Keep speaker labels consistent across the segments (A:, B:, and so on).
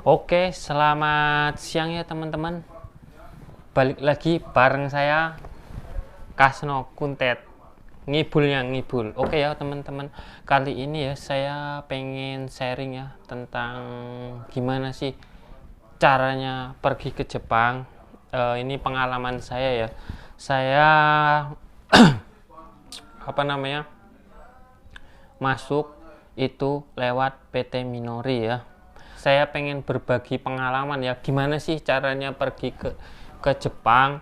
A: Oke, selamat siang ya teman-teman. Balik lagi bareng saya Kasno Kuntet. Ngibul yang ngibul. Oke ya teman-teman. Kali ini ya saya pengen sharing ya tentang gimana sih caranya pergi ke Jepang. Ini pengalaman saya ya. Saya masuk itu lewat PT Minori ya. Saya pengen berbagi pengalaman ya, gimana sih caranya pergi ke Jepang,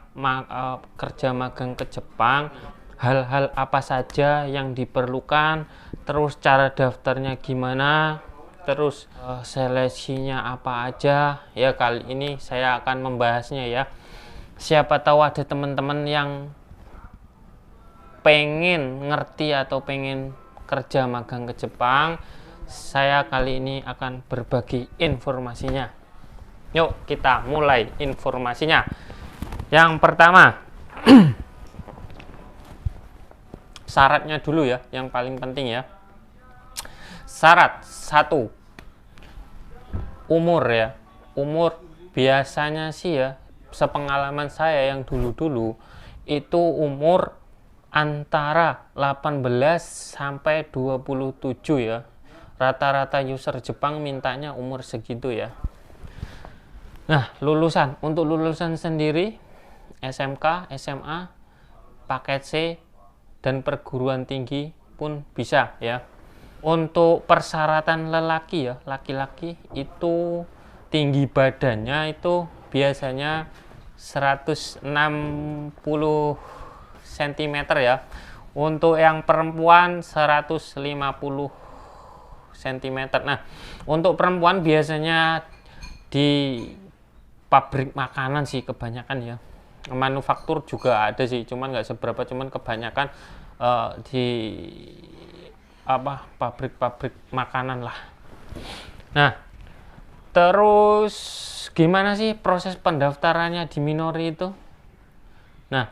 A: kerja magang ke Jepang, hal-hal apa saja yang diperlukan, terus cara daftarnya gimana, terus seleksinya apa aja ya. Kali ini saya akan membahasnya ya. Siapa tahu ada teman-teman yang pengen ngerti atau pengen kerja magang ke Jepang. Saya kali ini akan berbagi informasinya. Yuk kita mulai informasinya. Yang pertama, syaratnya dulu ya, yang paling penting ya. Syarat 1, umur ya. Umur biasanya sih ya, sepengalaman saya yang dulu-dulu itu umur antara 18 sampai 27 ya. Rata-rata user Jepang mintanya umur segitu ya. Nah, untuk lulusan sendiri SMK, SMA, paket C dan perguruan tinggi pun bisa ya. Untuk persyaratan lelaki ya, laki-laki itu tinggi badannya itu biasanya 160 cm ya. Untuk yang perempuan 150 cm. Nah, untuk perempuan biasanya di pabrik makanan sih kebanyakan ya. Manufaktur juga ada sih, cuman nggak seberapa, cuman kebanyakan di pabrik-pabrik makanan lah. Nah, terus gimana sih proses pendaftarannya di Minori itu? Nah,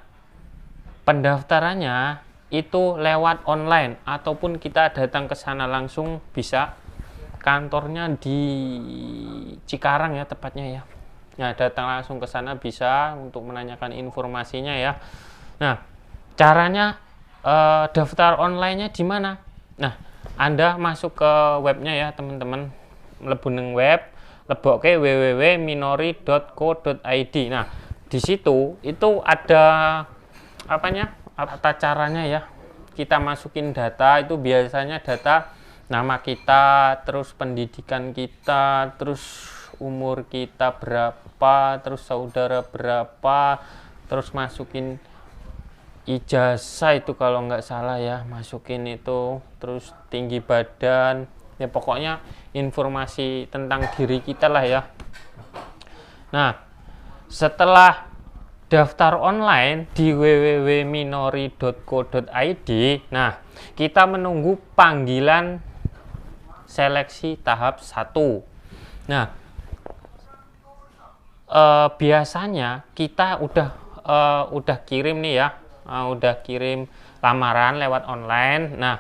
A: pendaftarannya itu lewat online ataupun kita datang ke sana langsung bisa. Kantornya di Cikarang ya tepatnya ya. Nah, datang langsung ke sana bisa untuk menanyakan informasinya ya. Nah, caranya daftar online-nya di mana? Nah, Anda masuk ke webnya ya teman-teman. Mlebu nang web, lebokke www.minori.co.id. Nah, di situ itu ada tata caranya ya. Kita masukin data, itu biasanya data nama kita, terus pendidikan kita, terus umur kita berapa, terus saudara berapa, terus masukin ijazah itu kalau nggak salah ya, masukin itu, terus tinggi badan ya, pokoknya informasi tentang diri kita lah ya. Nah, setelah daftar online di www.minori.co.id, nah kita menunggu panggilan seleksi tahap 1. Nah, biasanya kita udah kirim nih ya, udah kirim lamaran lewat online. Nah,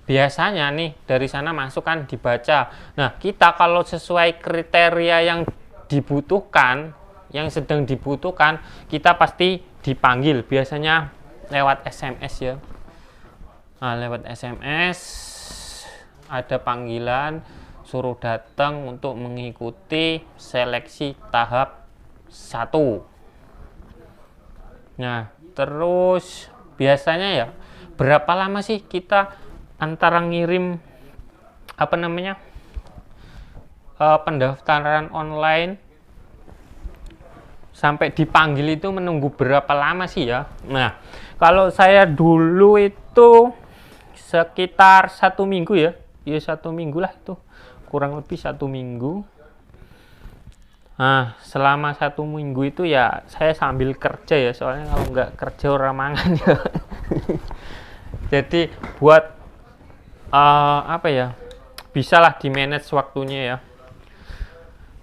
A: biasanya nih dari sana masuk kan dibaca. Nah, kita kalau sesuai kriteria yang dibutuhkan, yang sedang dibutuhkan, kita pasti dipanggil, biasanya lewat SMS ya. Nah, lewat SMS ada panggilan suruh datang untuk mengikuti seleksi tahap 1. Nah, terus biasanya ya berapa lama sih kita antara ngirim pendaftaran online sampai dipanggil itu menunggu berapa lama sih ya? Nah, kalau saya dulu itu sekitar 1 minggu ya, 1 minggu lah itu, kurang lebih 1 minggu. Nah, selama 1 minggu itu ya saya sambil kerja ya, soalnya kalau nggak kerja orang mangan ya. Jadi buat bisalah di manage waktunya ya.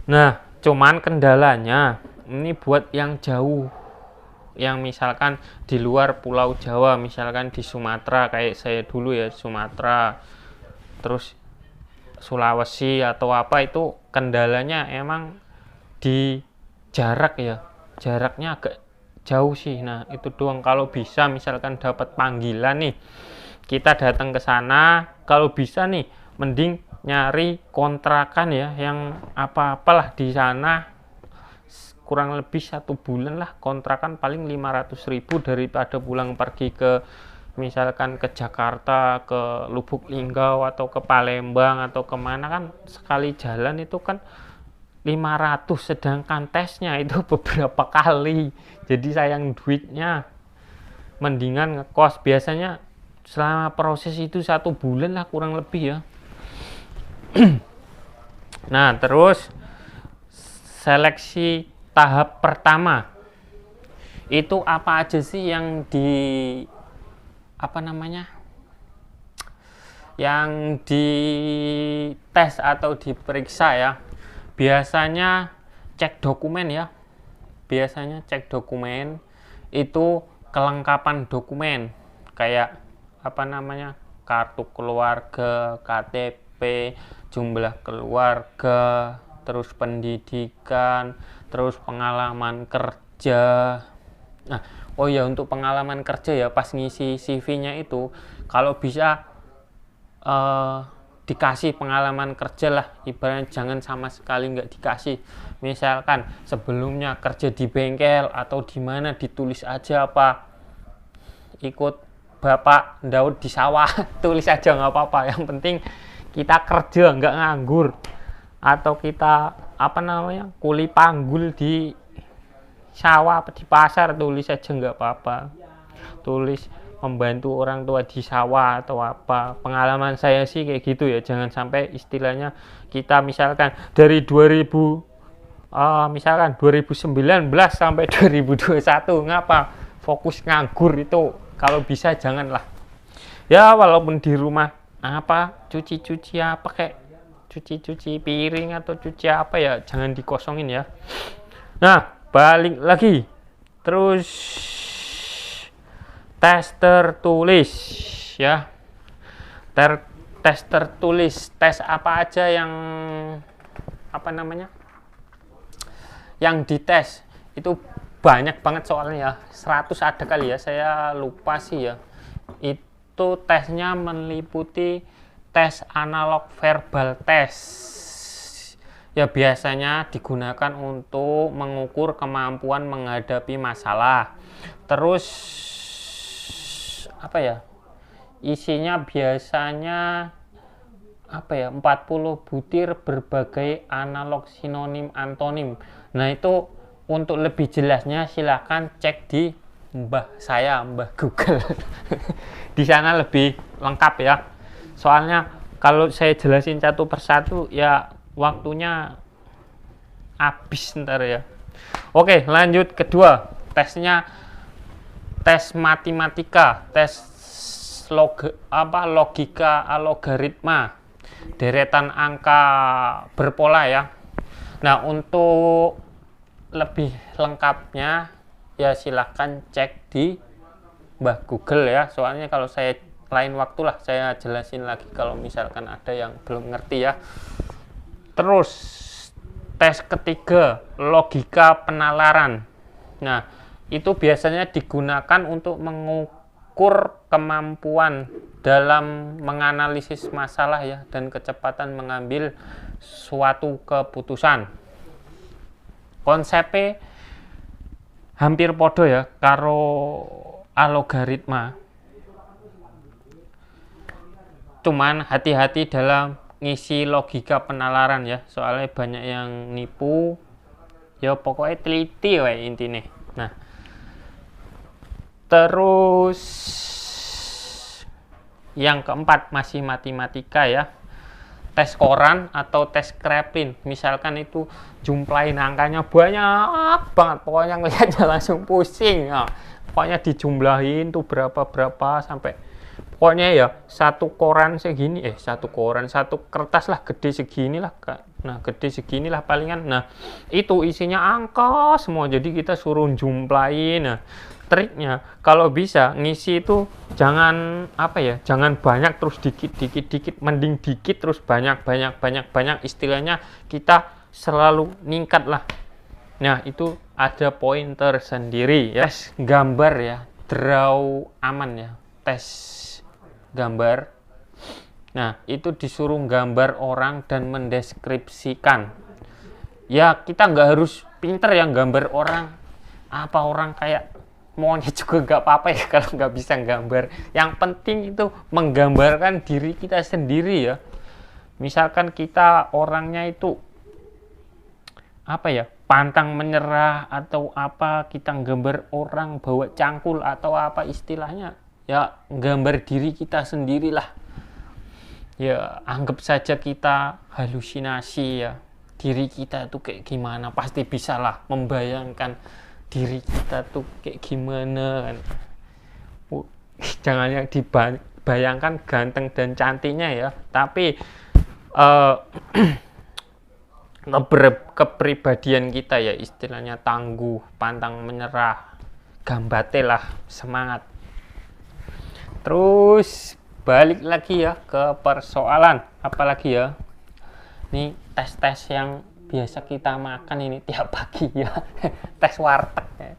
A: Nah, cuman kendalanya ini buat yang jauh, yang misalkan di luar Pulau Jawa, misalkan di Sumatera kayak saya dulu ya, Sumatera, terus Sulawesi atau apa, itu kendalanya emang di jarak ya, jaraknya agak jauh sih. Nah itu doang. Kalau bisa misalkan dapat panggilan nih, kita datang ke sana. Kalau bisa nih mending nyari kontrakan ya, yang apa-apalah di sana kurang lebih 1 bulan lah, kontrakan paling 500.000 daripada pulang pergi ke misalkan ke Jakarta, ke Lubuk Linggau atau ke Palembang atau kemana, kan sekali jalan itu kan 500, sedangkan tesnya itu beberapa kali, jadi sayang duitnya. Mendingan ngekos. Biasanya selama proses itu 1 bulan lah kurang lebih ya. Nah terus seleksi tahap pertama itu apa aja sih yang yang dites atau diperiksa ya? Biasanya cek dokumen ya. Biasanya cek dokumen itu kelengkapan dokumen kayak kartu keluarga, KTP, jumlah keluarga, terus pendidikan, terus pengalaman kerja. Nah, oh ya, untuk pengalaman kerja ya, pas ngisi CV-nya itu kalau bisa dikasih pengalaman kerja lah, ibaratnya jangan sama sekali nggak dikasih. Misalkan sebelumnya kerja di bengkel atau di mana, ditulis aja apa ikut Bapak Daud di sawah, tulis aja nggak apa-apa, yang penting kita kerja nggak nganggur. Atau kita kuli panggul di sawah di pasar, tulis aja nggak apa-apa. Tulis membantu orang tua di sawah atau apa. Pengalaman saya sih kayak gitu ya. Jangan sampai istilahnya kita misalkan dari 2019 sampai 2021 ngapa fokus nganggur, itu kalau bisa janganlah ya. Walaupun di rumah cuci-cuci apa, kayak cuci piring atau cuci apa ya, jangan dikosongin ya. Nah balik lagi, terus tes tertulis ya. Tes tertulis, tes apa aja yang yang dites itu banyak banget soalnya ya, 100 ada kali ya, saya lupa sih ya. Itu tesnya meliputi tes analog verbal test ya, biasanya digunakan untuk mengukur kemampuan menghadapi masalah. Terus isinya biasanya 40 butir berbagai analog sinonim antonim. Nah itu untuk lebih jelasnya silahkan cek di Mbah Google. Di sana lebih lengkap ya. Soalnya kalau saya jelasin satu persatu ya waktunya habis ntar ya. Oke, lanjut kedua. Tesnya tes matematika, tes logika algoritma, deretan angka berpola ya. Nah untuk lebih lengkapnya ya silahkan cek di Mbah Google ya. Soalnya kalau saya lain waktu lah saya jelasin lagi kalau misalkan ada yang belum ngerti ya. Terus tes ketiga, logika penalaran. Nah itu biasanya digunakan untuk mengukur kemampuan dalam menganalisis masalah ya, dan kecepatan mengambil suatu keputusan. Konsepnya hampir podo ya karo algoritma, cuman hati-hati dalam ngisi logika penalaran ya, soalnya banyak yang nipu ya, pokoknya teliti wae intine. Nah terus yang keempat masih matematika ya, tes koran atau tes Kraepelin. Misalkan itu jumlahin angkanya banyak banget, pokoknya ngeliatnya langsung pusing ya. Pokoknya dijumlahin tuh berapa sampai pokoknya ya satu kertas lah gede segini lah Kak. Nah gede segini lah palingan. Nah itu isinya angka semua, jadi kita suruh jumlahin. Nah triknya kalau bisa ngisi itu jangan apa ya, jangan banyak terus dikit, mending dikit terus banyak, istilahnya kita selalu ningkat lah. Nah itu ada pointer sendiri ya. Tes gambar ya, draw aman ya, tes gambar. Nah itu disuruh gambar orang dan mendeskripsikan ya, kita nggak harus pinter yang gambar orang, apa orang kayak maunya juga nggak apa-apa ya kalau nggak bisa gambar. Yang penting itu menggambarkan diri kita sendiri ya. Misalkan kita orangnya itu apa ya, pantang menyerah atau apa, kita gambar orang bawa cangkul atau apa istilahnya ya, gambar diri kita sendirilah ya. Anggap saja kita halusinasi ya, diri kita tuh kayak gimana, pasti bisa lah membayangkan diri kita tuh kayak gimana kan. Jangan yang dibayangkan ganteng dan cantiknya ya, tapi kepribadian kita ya, istilahnya tangguh, pantang menyerah, gambate lah, semangat. Terus balik lagi ya ke persoalan apalagi ya, ini tes-tes yang biasa kita makan ini tiap pagi ya. Tes warteg ya.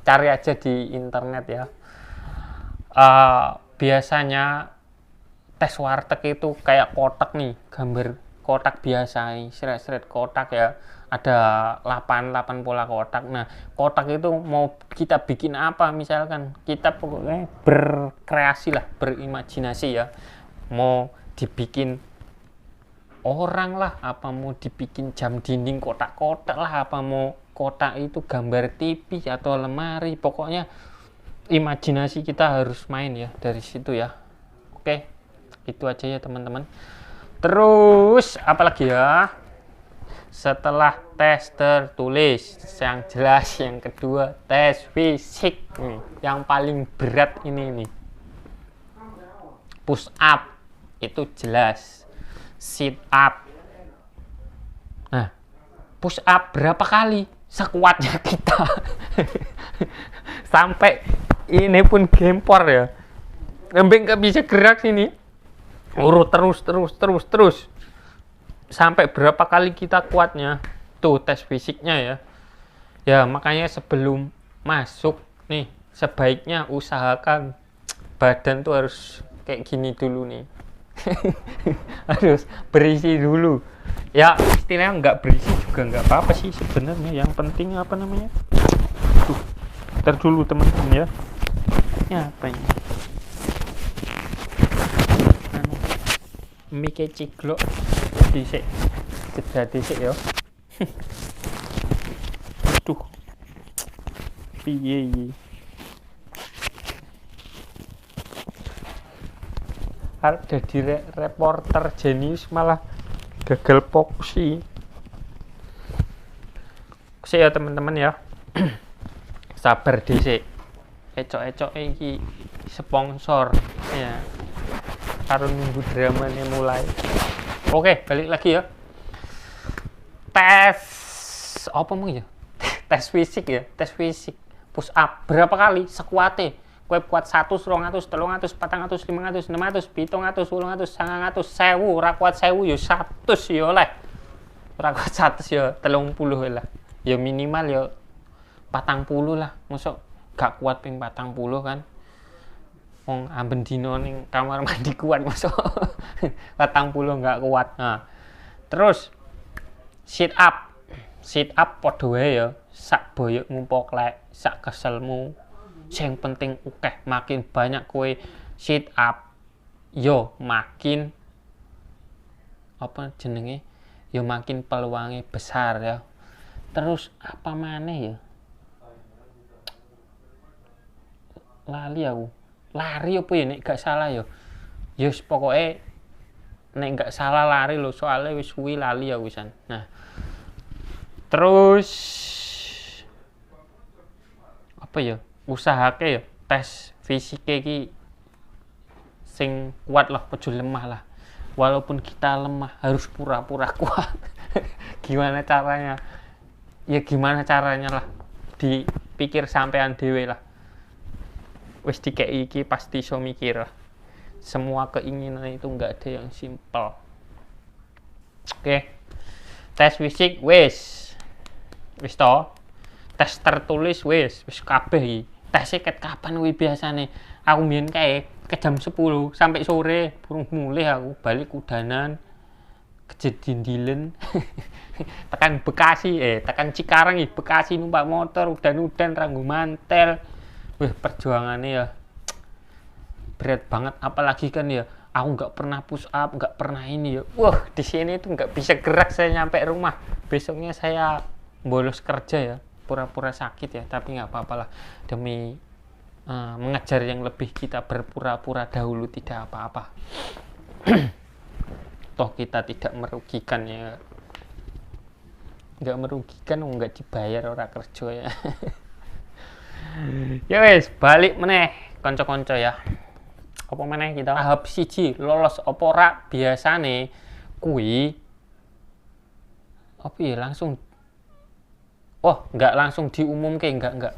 A: Cari aja di internet ya. Biasanya tes warteg itu kayak kotak nih, gambar kotak biasa nih, seret-seret kotak ya, ada 8 pola kotak. Nah kotak itu mau kita bikin apa, misalkan kita pokoknya berkreasi lah, berimajinasi ya, mau dibikin orang lah, apa mau dibikin jam dinding kotak-kotak lah, apa mau kotak itu gambar TV atau lemari, pokoknya imajinasi kita harus main ya dari situ ya. Oke, itu aja ya teman-teman. Terus apalagi ya, setelah tes tertulis yang jelas, yang kedua tes fisik nih, yang paling berat ini nih, push up itu jelas, sit up. Nah, push up berapa kali? Sekuatnya kita. Sampai ini pun gempor ya. Sampai nggak bisa gerak sini. Urut terus. Sampai berapa kali kita kuatnya? Tuh tes fisiknya ya. Ya, makanya sebelum masuk nih, sebaiknya usahakan badan tuh harus kayak gini dulu nih. Harus berisi dulu ya, istilahnya nggak berisi juga nggak apa-apa sih sebenarnya, yang penting apa namanya, ntar dulu teman-teman ya, ini apa ini, mic ciglok disik, jeda disik ya. Aduh piye jadi reporter jenius malah gagal fokus sih ya teman-teman ya. Sabar dhisik, ecok-ecok iki sponsor ya, harus nunggu dramanya mulai. Oke, balik lagi ya, tes apa mau ya, tes fisik ya, tes fisik push up berapa kali sekuate. Kowe kuat 100, 200, 300, 400, 500, 600, 700, 800, 900, 1000, ora kuat 1000 ya 100 ya oleh. Ora kuat 100 ya 30 lah. Ya minimal ya 40 lah. Mosok gak kuat ping 40 kan. Wong amben dino ning kamar mandi kuat mosok 40 gak kuat. Nah. Terus sit up. Sit up padha wae ya. Sak boyokmu poklek, sak keselmu. Yang penting makin banyak kue sit up yo makin apa jenenge, yo makin peluangnya besar ya. Terus apa maneh ya, lali aku, lari apa ya nek gak salah ya, yo pokoknya nek gak salah lari lo, soalnya wis suwi lali ya wisan. Nah terus apa ya, usahake ya tes fisik iki sing kuat lah, ojo lemah lah. Walaupun kita lemah harus pura-pura kuat. Gimana caranya? Ya gimana caranya lah, dipikir sampean dhewe lah. wis dikei iki pasti iso mikir. Semua keinginan itu nggak ada yang simpel. Oke. Tes fisik wis to. Tes tertulis wis kabeh iki. Tes ket kapan kuwi biasane? Aku mbiyen kae ke jam 10 sampai sore burung mulih aku balik udanan kejadian tekan Bekasi tekan Cikarang Bekasi numpak motor udan-udan ranggo mantel. Wih, perjuangannya ya berat banget, apalagi kan ya aku nggak pernah push up, nggak pernah ini ya. Wah, di sini tuh nggak bisa gerak, saya nyampe rumah besoknya saya bolos kerja ya, pura-pura sakit ya, tapi nggak apa-apa lah, demi mengejar yang lebih kita berpura-pura dahulu tidak apa-apa. Toh kita tidak merugikan ya, nggak merugikan, nggak dibayar orang kerja ya. Ya wes, balik meneh konco-konco ya. Apa meneh kita tahap siji lolos apa ora, biasane kuwi apa ya langsung nggak langsung diumumke, enggak.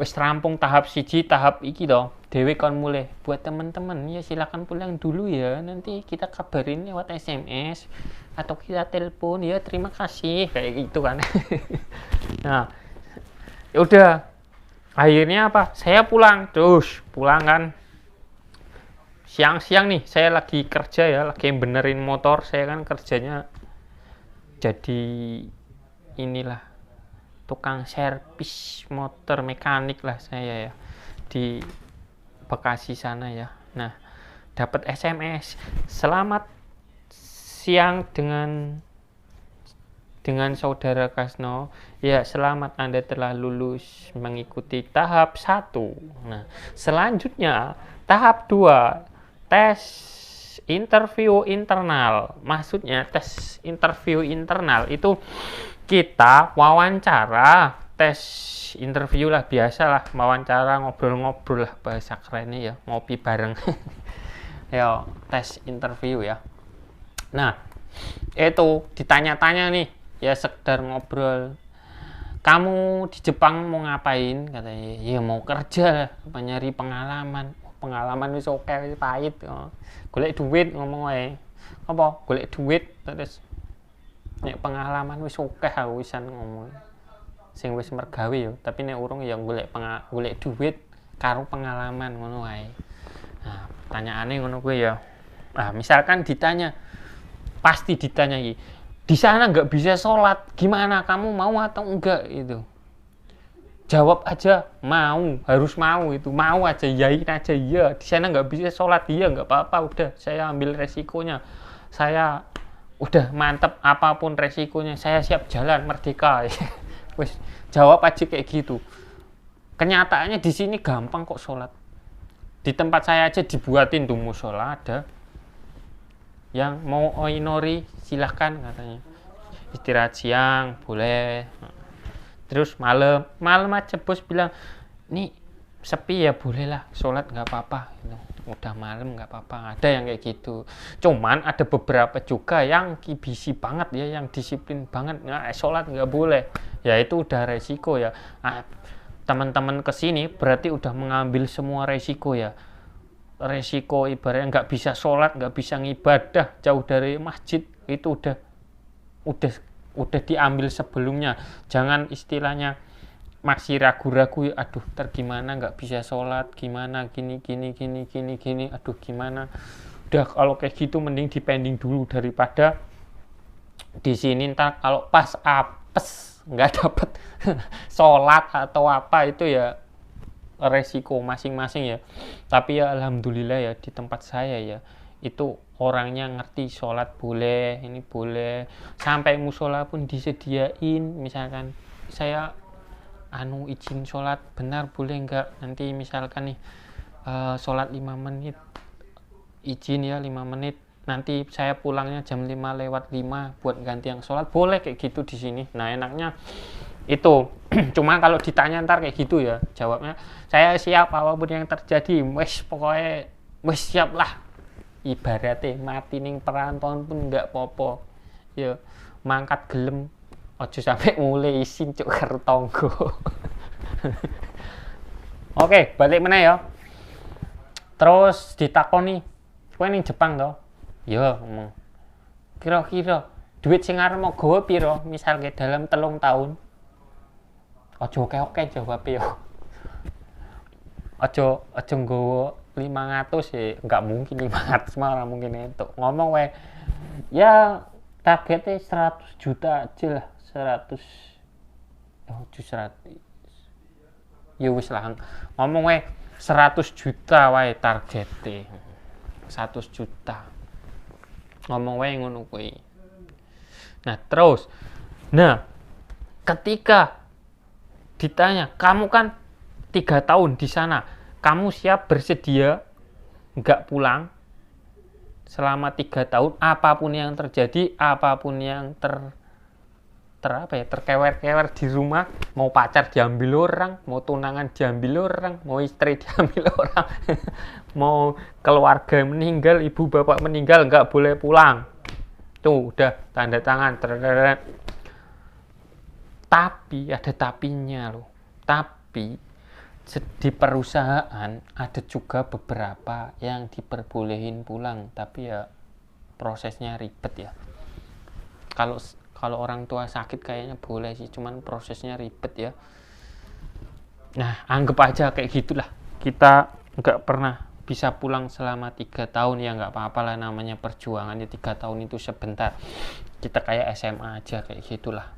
A: Wis rampung tahap siji, tahap iki toh dhewe kon mulai. Buat teman-teman ya silakan pulang dulu ya, nanti kita kabarin lewat SMS atau kita telepon ya, terima kasih kayak gitu kan. Nah ya udah, akhirnya apa, saya pulang kan siang-siang nih, saya lagi kerja ya, lagi benerin motor. Saya kan kerjanya jadi inilah tukang servis motor, mekanik lah saya ya di Bekasi sana ya. Nah, dapat SMS, selamat siang dengan saudara Kasno. Ya, selamat Anda telah lulus mengikuti tahap 1. Nah, selanjutnya tahap 2, tes interview internal. Maksudnya tes interview internal itu kita wawancara, tes interview lah, biasa lah, wawancara, ngobrol-ngobrol lah, bahasa kerennya ya, ngopi bareng. Ya, tes interview ya. Nah, itu ditanya-tanya nih, ya sekedar ngobrol. Kamu di Jepang mau ngapain? Katanya, ya mau kerja, apa nyari pengalaman. Pengalaman wis oke, wis pahit. Golek duit ngomong wae. Apa? Golek duit terus nek pengalaman wis oke aku wisan ngomong. Sing wis mergawe yo, tapi nek urung ya golek duit karo pengalaman ngono wae. Nah, pertanyaane ngono kuwi ya. Nah, misalkan ditanya, pasti ditanya iki, di sana nggak bisa sholat, gimana, kamu mau atau enggak itu? Jawab aja mau, harus mau, itu mau aja, yain aja iya. Di sana nggak bisa sholat, iya nggak apa-apa, udah saya ambil resikonya, saya udah mantep, apapun resikonya saya siap jalan merdeka. Wes, jawab aja kayak gitu. Kenyataannya di sini gampang kok sholat. Di tempat saya aja dibuatin tuh musola, ada yang mau oinori silahkan katanya, istirahat siang boleh. Terus malam aja bos bilang, nih sepi ya boleh lah sholat nggak apa-apa gitu. Udah malam nggak apa-apa, ada yang kayak gitu. Cuman ada beberapa juga yang kibisi banget ya, yang disiplin banget, sholat nggak boleh ya, itu udah resiko ya. Teman-teman kesini berarti udah mengambil semua resiko ya, resiko ibaratnya nggak bisa sholat, nggak bisa ngibadah, jauh dari masjid, itu udah diambil sebelumnya. Jangan istilahnya masih ragu-ragu, aduh gimana nggak bisa sholat, gimana gini, aduh gimana. Udah kalau kayak gitu mending dipending dulu, daripada di sini ntar kalau pas apes nggak dapet sholat atau apa, itu ya resiko masing-masing ya. Tapi ya alhamdulillah ya, di tempat saya ya itu orangnya ngerti, sholat boleh, ini boleh, sampai musola pun disediain. Misalkan saya izin sholat benar boleh enggak, nanti misalkan nih sholat 5 menit izin ya 5 menit, nanti saya pulangnya jam 5:05 buat ganti yang sholat, boleh kayak gitu di sini. Nah enaknya itu. Cuma kalau ditanya ntar kayak gitu ya, jawabnya saya siap apapun yang terjadi, pokoknya siap lah. Ibaratnya mati ning perantauan pun nggak popo ya, mangkat gelem, ojo sampai mulai isin cuk karo tangga. Oke, balik meneh ya. Terus ditakoni, kowe ning Jepang to? Ya, ngomong. Kira-kira duit sing arep mau gawa piro? Misalnya dalam 3 tahun. Aja oke-oke jawab yo. Aja nggawa 500 ya, enggak mungkin 500 mah ora mungkin entuk. Ngomong wae. Ya targetnya 100 juta aja lah, 100. Oh, 100. Ya wis lah, ngomong wae 100 juta wae targetnya. 100 juta. Ngomong wae ngono kuwi. Nah, terus. Nah, ketika ditanya, kamu kan 3 tahun di sana, kamu siap bersedia nggak pulang selama 3 tahun, apapun yang terjadi, apapun yang terkewer-kewer di rumah, mau pacar diambil orang, mau tunangan diambil orang, mau istri diambil orang, mau keluarga meninggal, ibu bapak meninggal, nggak boleh pulang. Tuh udah tanda tangan. Tapi ada tapinya loh. Tapi di perusahaan ada juga beberapa yang diperbolehin pulang, tapi ya prosesnya ribet ya. Kalau orang tua sakit kayaknya boleh sih, cuman prosesnya ribet ya. Nah, anggap aja kayak gitulah. Kita nggak pernah bisa pulang selama 3 tahun, ya nggak apa-apa lah, namanya perjuangan ya. 3 tahun itu sebentar. Kita kayak SMA aja kayak gitulah.